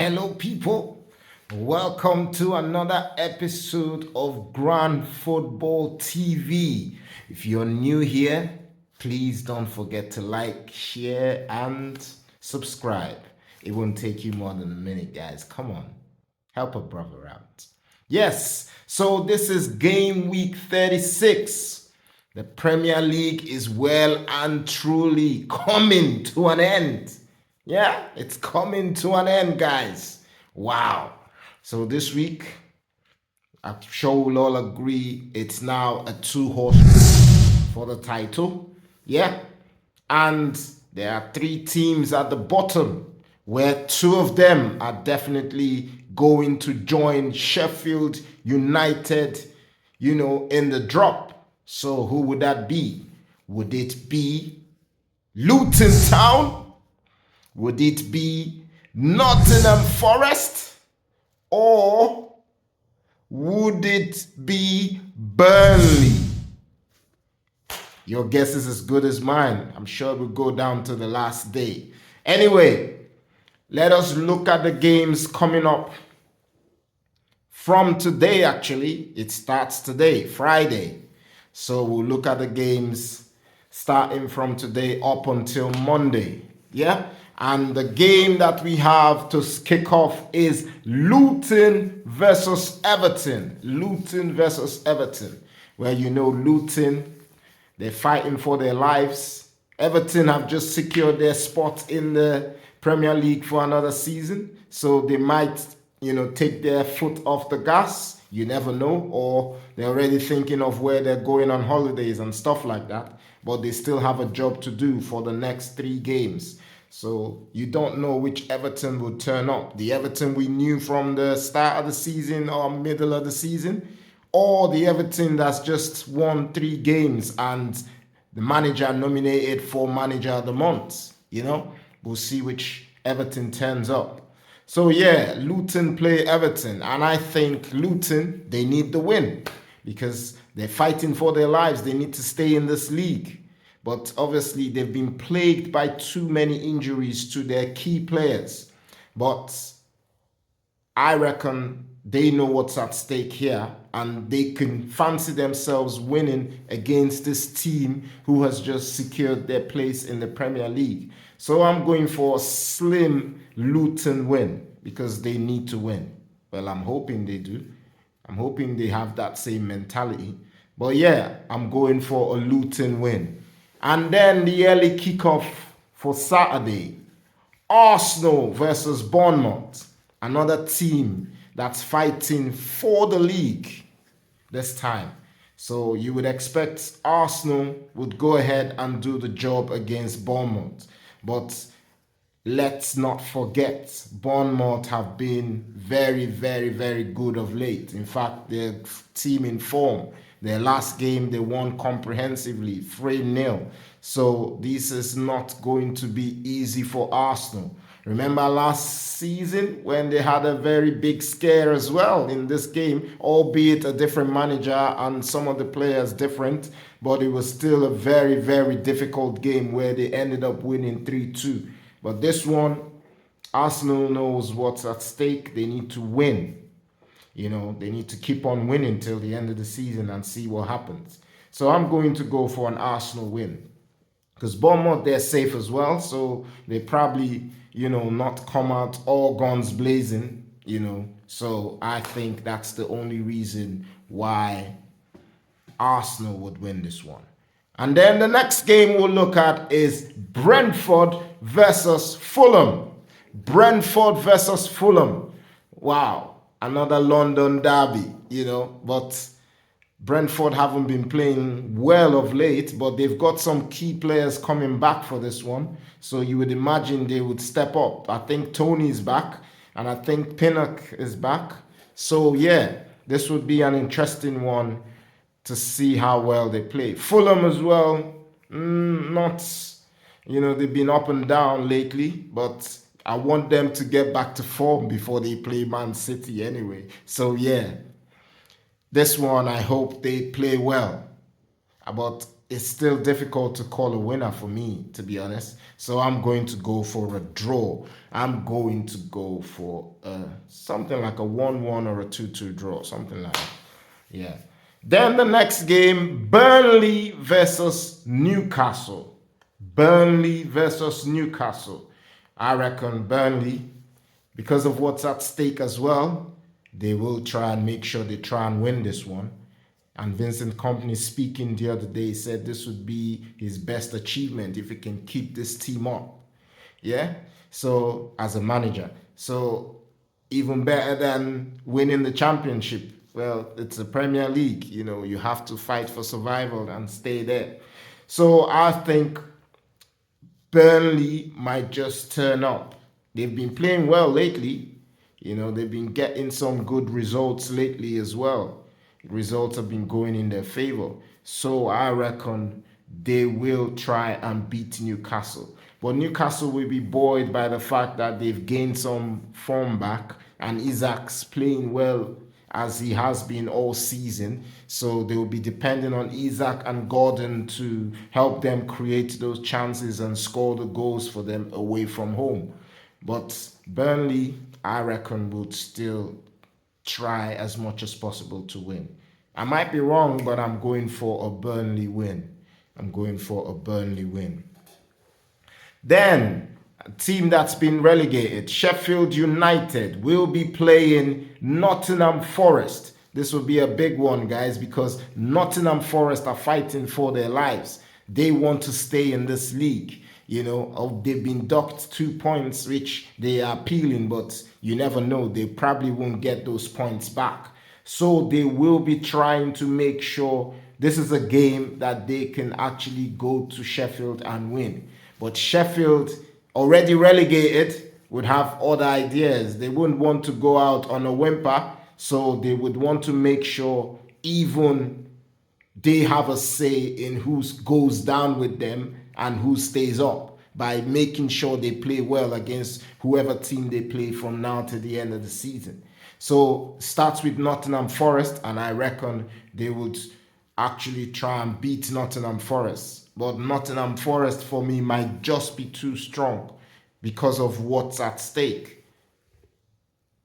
Hello, people. Welcome to another episode of Grand Football TV. If you're new here, please don't forget to like, share, and subscribe. It won't take you more than a minute, guys. Come on, help a brother out. Yes, so this is game week 36. The Premier League is well and truly coming to an end. Yeah, it's coming to an end, guys. Wow. So this week, I'm sure we'll all agree it's now a two-horse race for the title. Yeah. And there are three teams at the bottom where two of them are definitely going to join Sheffield United, in the drop. So who would that be? Would it be Luton Town? Would it be Nottingham Forest? Or would it be Burnley? Your guess is as good as mine. I'm sure we'll go down to the last day. Anyway, let us look at the games coming up from today, actually. It starts today, Friday. So we'll look at the games starting from today up until Monday. Yeah? And the game that we have to kick off is Luton versus Everton. Luton versus Everton. Where Luton, they're fighting for their lives. Everton have just secured their spot in the Premier League for another season. So they might, take their foot off the gas. You never know. Or they're already thinking of where they're going on holidays and stuff like that. But they still have a job to do for the next 3 games. So you don't know which Everton will turn up. The Everton we knew from the start of the season or middle of the season, or the Everton that's just won 3 games and the manager nominated for manager of the month. We'll see which Everton turns up. So yeah, Luton play Everton, and I think Luton, they need the win because they're fighting for their lives. They need to stay in this league. But obviously, they've been plagued by too many injuries to their key players. But I reckon they know what's at stake here, and they can fancy themselves winning against this team who has just secured their place in the Premier League. So I'm going for a slim Luton win because they need to win. Well, I'm hoping they do. I'm hoping they have that same mentality. But yeah, I'm going for a Luton win. And then the early kickoff for Saturday, Arsenal versus Bournemouth, another team that's fighting for the league this time. So you would expect Arsenal would go ahead and do the job against Bournemouth. But let's not forget, Bournemouth have been very, very, very good of late. In fact, their team in form. Their last game, they won comprehensively, 3-0. So this is not going to be easy for Arsenal. Remember last season when they had a very big scare as well in this game, albeit a different manager and some of the players different, but it was still a very, very difficult game where they ended up winning 3-2. But this one, Arsenal knows what's at stake. They need to win. They need to keep on winning till the end of the season and see what happens. So I'm going to go for an Arsenal win. Because Bournemouth, they're safe as well. So they probably, not come out all guns blazing, So I think that's the only reason why Arsenal would win this one. And then the next game we'll look at is Brentford versus Fulham. Brentford versus Fulham. Wow. Another London derby, but Brentford haven't been playing well of late, but they've got some key players coming back for this one. So you would imagine they would step up. I think Tony's back, and I think Pinnock is back. So yeah, this would be an interesting one to see how well they play. Fulham as well, they've been up and down lately, but I want them to get back to form before they play Man City anyway. So yeah, this one I hope they play well. But it's still difficult to call a winner for me, to be honest. So I'm going to go for a draw. I'm going to go for something like a 1-1 or a 2-2 draw, something like that. Yeah. Then the next game, Burnley versus Newcastle. Burnley versus Newcastle. I reckon Burnley, because of what's at stake as well, they will try and make sure they try and win this one. And Vincent Kompany, speaking the other day, said this would be his best achievement if he can keep this team up. Yeah? So, as a manager. So, even better than winning the championship. Well, it's a Premier League. You know, you have to fight for survival and stay there. So, I think Burnley might just turn up. They've been playing well lately. You know, they've been getting some good results lately as well. Results have been going in their favor. So I reckon they will try and beat Newcastle. But Newcastle will be buoyed by the fact that they've gained some form back and Isaac's playing well as he has been all season. So they will be depending on Isaac and Gordon to help them create those chances and score the goals for them away from home. But Burnley, I reckon, would still try as much as possible to win. I might be wrong, but I'm going for a Burnley win. I'm going for a Burnley win. Then, a team that's been relegated, Sheffield United, will be playing Nottingham Forest. This will be a big one, guys, because Nottingham Forest are fighting for their lives. They want to stay in this league. You know, they've been docked 2 points, which they are appealing, but you never know. They probably won't get those points back. So they will be trying to make sure this is a game that they can actually go to Sheffield and win. But Sheffield, already relegated, would have other ideas. They wouldn't want to go out on a whimper, so they would want to make sure even they have a say in who goes down with them and who stays up by making sure they play well against whoever team they play from now to the end of the season. So starts with Nottingham Forest, and I reckon they would actually try and beat Nottingham Forest. But Nottingham Forest for me might just be too strong because of what's at stake.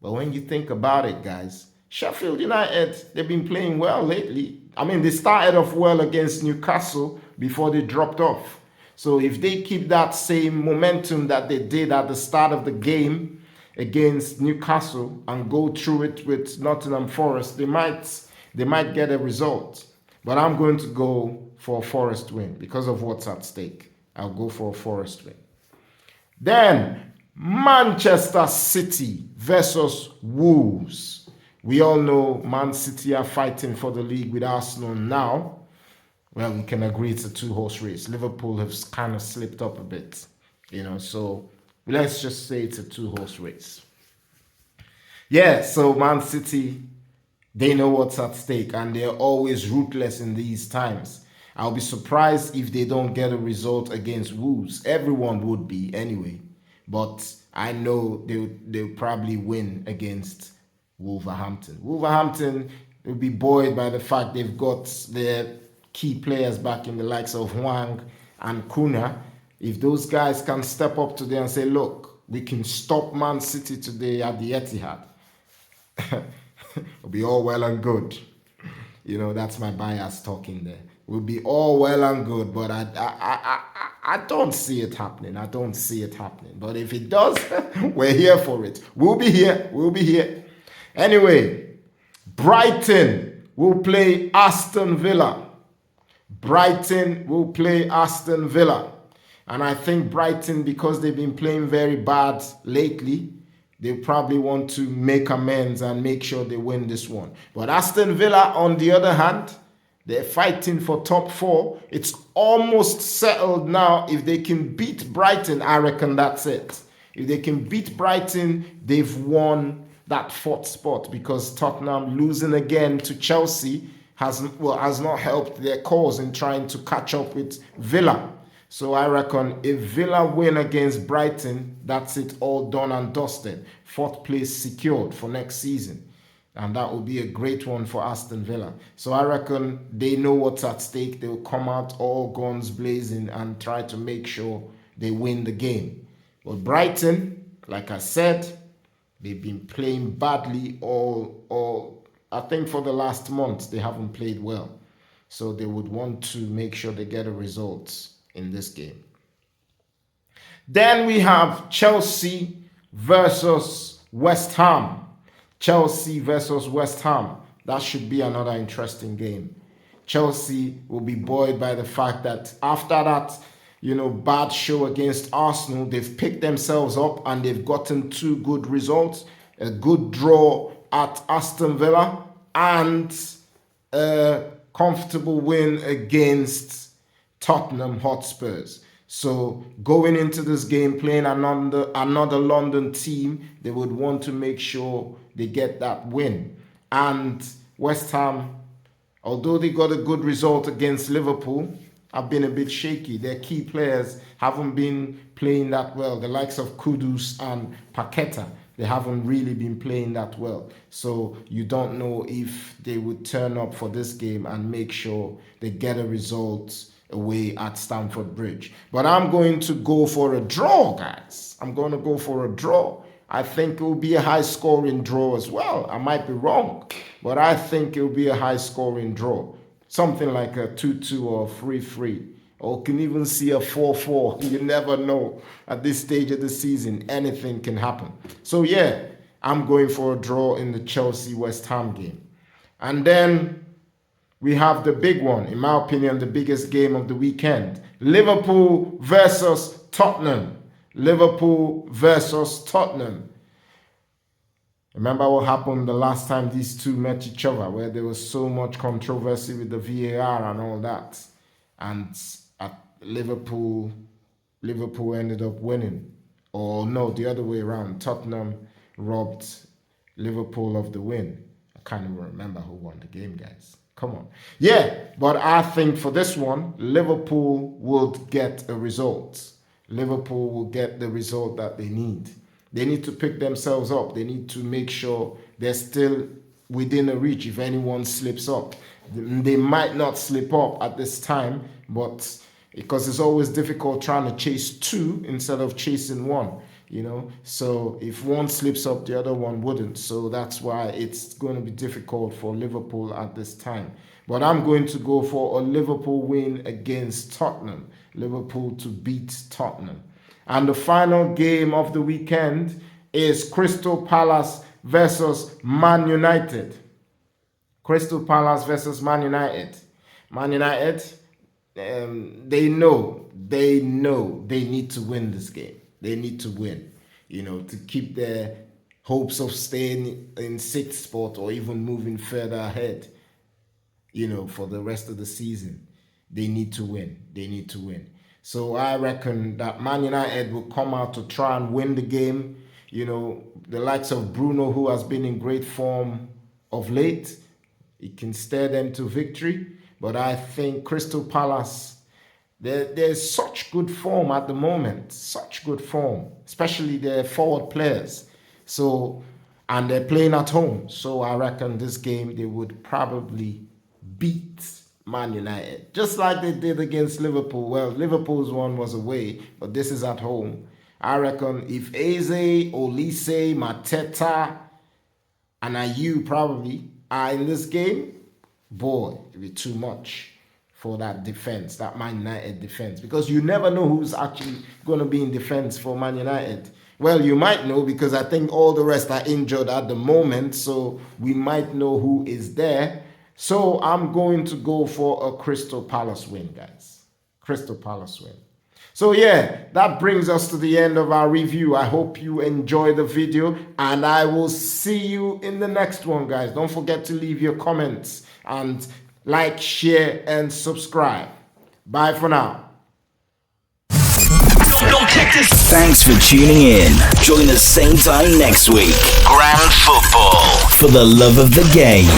But when you think about it, guys, Sheffield United, they've been playing well lately. I mean, they started off well against Newcastle before they dropped off. So if they keep that same momentum that they did at the start of the game against Newcastle and go through it with Nottingham Forest, they might get a result. But I'm going to go for a Forest win because of what's at stake. I'll go for a Forest win. Then Manchester City versus Wolves. We all know Man City are fighting for the league with Arsenal now. Well, we can agree it's a two-horse race. Liverpool have kind of slipped up a bit, so let's just say it's a two-horse race. Yeah, so Man City, they know what's at stake, and they're always ruthless in these times. I'll be surprised if they don't get a result against Wolves. Everyone would be anyway, but I know they'll probably win against Wolverhampton. Wolverhampton will be buoyed by the fact they've got their key players back in the likes of Hwang and Kuna. If those guys can step up today and say, look, we can stop Man City today at the Etihad, it'll be all well and good. That's my bias talking there. We'll be all well and good, but I don't see it happening. I don't see it happening. But if it does, we're here for it. We'll be here. We'll be here. Anyway, Brighton will play Aston Villa. Brighton will play Aston Villa. And I think Brighton, because they've been playing very bad lately, they probably want to make amends and make sure they win this one. But Aston Villa, on the other hand, they're fighting for top 4. It's almost settled now. If they can beat Brighton, I reckon that's it. If they can beat Brighton, they've won that 4th spot, because Tottenham losing again to Chelsea has not helped their cause in trying to catch up with Villa. So I reckon if Villa win against Brighton, that's it, all done and dusted. 4th place secured for next season. And that will be a great one for Aston Villa. So I reckon they know what's at stake. They'll come out all guns blazing and try to make sure they win the game. But Brighton, like I said, they've been playing badly all I think for the last month, they haven't played well. So they would want to make sure they get a result in this game. Then we have Chelsea versus West Ham. Chelsea versus West Ham. That should be another interesting game. Chelsea will be buoyed by the fact that after that, bad show against Arsenal, they've picked themselves up and they've gotten 2 good results. A good draw at Aston Villa and a comfortable win against Tottenham Hotspurs. So going into this game, playing another London team, they would want to make sure they get that win. And West Ham, although they got a good result against Liverpool, have been a bit shaky. Their key players haven't been playing that well. The likes of Kudus and Paqueta, they haven't really been playing that well. So you don't know if they would turn up for this game and make sure they get a result away at Stamford Bridge. But I'm going to go for a draw, guys. I'm going to go for a draw. I think it will be a high-scoring draw as well. I might be wrong, but I think it will be a high-scoring draw. Something like a 2-2 or 3-3, or can even see a 4-4. You never know. At this stage of the season, anything can happen. So yeah, I'm going for a draw in the Chelsea-West Ham game. And then we have the big one, in my opinion, the biggest game of the weekend. Liverpool versus Tottenham. Liverpool versus Tottenham. Remember what happened the last time these two met each other, where there was so much controversy with the VAR and all that. And at Liverpool ended up winning. Or no, the other way around. Tottenham robbed Liverpool of the win. I can't even remember who won the game, guys. Come on. Yeah, but I think for this one, Liverpool would get a result. Liverpool will get the result that they need. They need to pick themselves up. They need to make sure they're still within a reach if anyone slips up. They might not slip up at this time, but because it's always difficult trying to chase 2 instead of chasing 1, So if one slips up, the other one wouldn't. So that's why it's going to be difficult for Liverpool at this time. But I'm going to go for a Liverpool win against Tottenham. Liverpool to beat Tottenham. And the final game of the weekend is Crystal Palace versus Man United. Crystal Palace versus Man United. Man United, they know they need to win this game. They need to win, to keep their hopes of staying in 6th spot or even moving further ahead, for the rest of the season. They need to win. They need to win. So I reckon that Man United will come out to try and win the game. The likes of Bruno, who has been in great form of late, it can steer them to victory. But I think Crystal Palace, there's such good form at the moment. Such good form, especially their forward players. So, and they're playing at home. So I reckon this game they would probably beat Man United, just like they did against Liverpool. Well, Liverpool's one was away, but this is at home. I reckon if Eze, Olise, Mateta, and Ayew probably are in this game, boy, it'll be too much for that defense, that Man United defense, because you never know who's actually going to be in defense for Man United. Well, you might know because I think all the rest are injured at the moment, so we might know who is there. So I'm going to go for a Crystal Palace win, guys. Crystal Palace win. So yeah, that brings us to the end of our review. I hope you enjoy the video and I will see you in the next one, guys. Don't forget to leave your comments and like, share, and subscribe. Bye for now. Thanks for tuning in. Join us same time next week. Grand football for the love of the game.